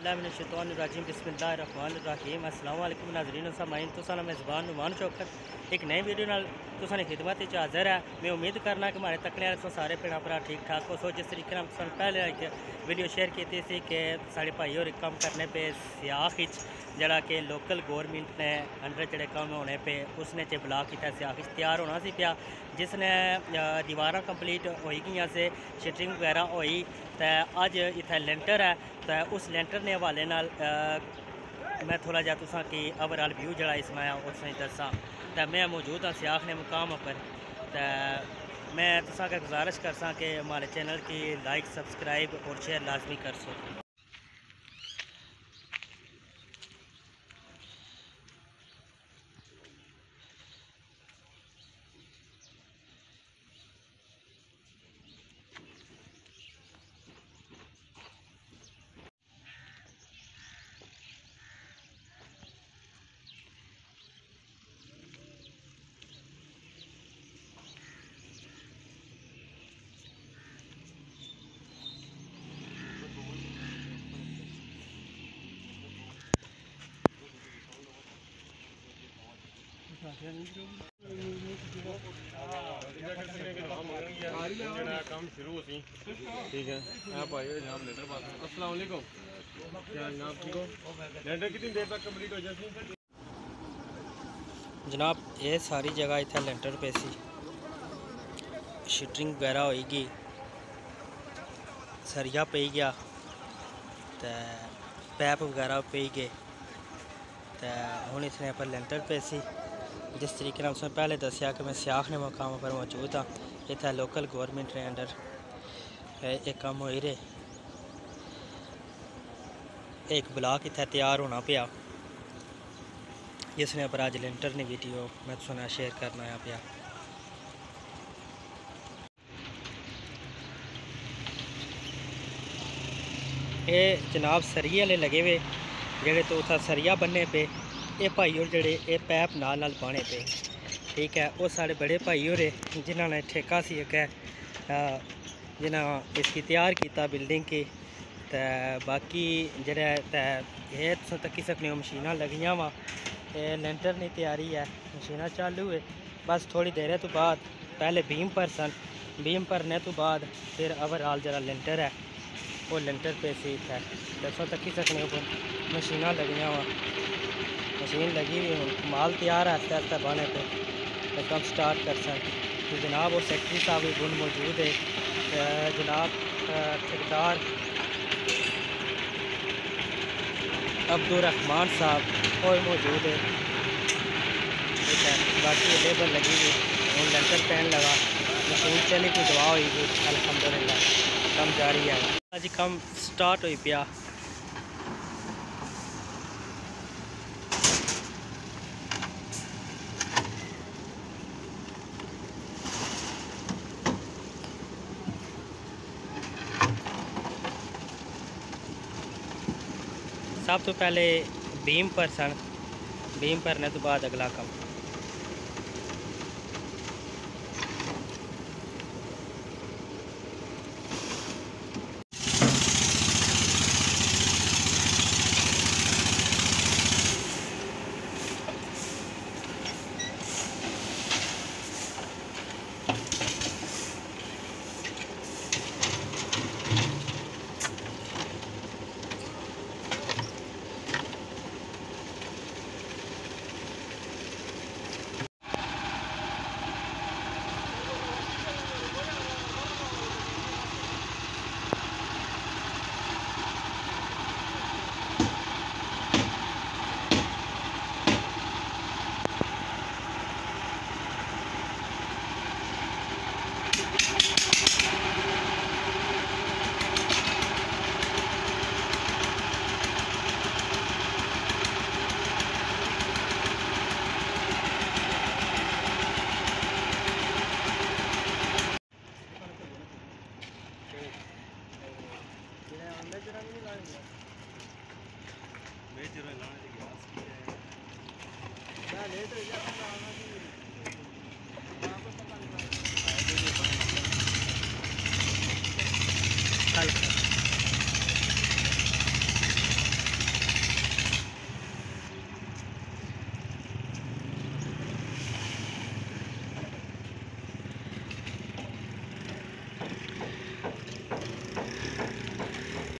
औज़ुबिल्लाहिमिनश्शैतानिर्रजीम बिस्मिल्लाहिर्रहमानिर्रहीम। अस्सलाम वालेकुम नाज़रीन सामाईन, तुसां मैं ज़बान नुमान चौकर एक नई वीडियो नाल तुसां दी खिदमत च हाज़र है। मैं उम्मीद करना कि हमारे तकने वाले सारे भैन भरा ठीक ठाक हो। सो जिस तरीके नाल तुसां पहले एक वीडियो शेयर की थी कि साढ़े भाई होर कम करने पे सियाख जरा कि लोकल गौरमेंट ने अंडर जोड़े कम होने पे उसने च ब्लाक किया सियाख तैयार होना सी पिया, जिसने दीवार कंप्लीट हो गई से शटरिंग वगैरह हुई तो अज इत्थे लेंटर है। तो उस लेंटर ने हवाले नाल मैं थोड़ा जहा तुसा कि ओवरऑल व्यू जरा इसमें उसने दसा। तो मैं मौजूद हाँ सियाख ने मुकाम पर। तो मैं तुसा का गुजारिश करसा कि हमारे चैनल की लाइक सब्सक्राइब और शेयर लाजमी कर सो। काम शुरू होती ठीक है आप आइए जनाब लेटर पास। अस्सलाम वालेकुम, क्या जनाब ठीक हो? लेटर कितनी देर तक कंप्लीट हो जाती? जनाब ये सारी जगह इतना लेंटर पे सी शटरिंग वगैरह होगी, सरिया पे गया तो पैप वगैरह पे गए। तो हूँ इतने पर लेंटर पे सी जिस तरीके से उसने पहले दसिया कि मैं सियाख ने मुकाम पर मौजूद हाँ। इतना लोकल गवर्नमेंट ने अंडर एक काम हो रहे, एक ब्लॉक इतना तैयार होना पिया जिसने पर अज लेंटर ने वीडियो मैं तुझे शेयर करना आया पिया। ये जनाब सरिये वाले लगे हुए जेडे तो उतना सरिया बनने पे ये भाई और जेडे ये पैप नाल पाने पे ठीक है। वो साढ़े बड़े भाई होरे जिन्होंने ठेका सी एक जिन्हें इसकी तैयार किया बिल्डिंग की। तो बाकी जेड़ा ये तुम तक्की सकने हो मशीनां लगियां वा, लेंटर की तैयारी है, मशीनां चालू है। बस थोड़ी देर तो बाद पहले बीम पर सन, बीम भरने तो बाद फिर ओवरऑल जरा लेंटर है वो लेंटर पे सीट है। तो तक्की सकने हो मशीनां लगियां वा, मशीन लगी हुई हूँ, माल तैयार है आस्ते आस्ते बने पे तो कम स्टार्ट कर सकते। तो जनाब वो सेक्रेटरी साहब भी गुण मौजूद है, जनाब ठेकेदार अब्दुलरहमान साहब और मौजूद है ठीक है। बाकी लेबर लगी हुई हूँ लेंटर पैन लगा, मशीन चली की दवा हुई थी अल्हम्दुलिल्लाह कम जारी है। अज कम स्टार्ट हुई पिया। सब तो पहले बीम पर सन, बीम भरने तो बाद अगला कम। लेट हो गया।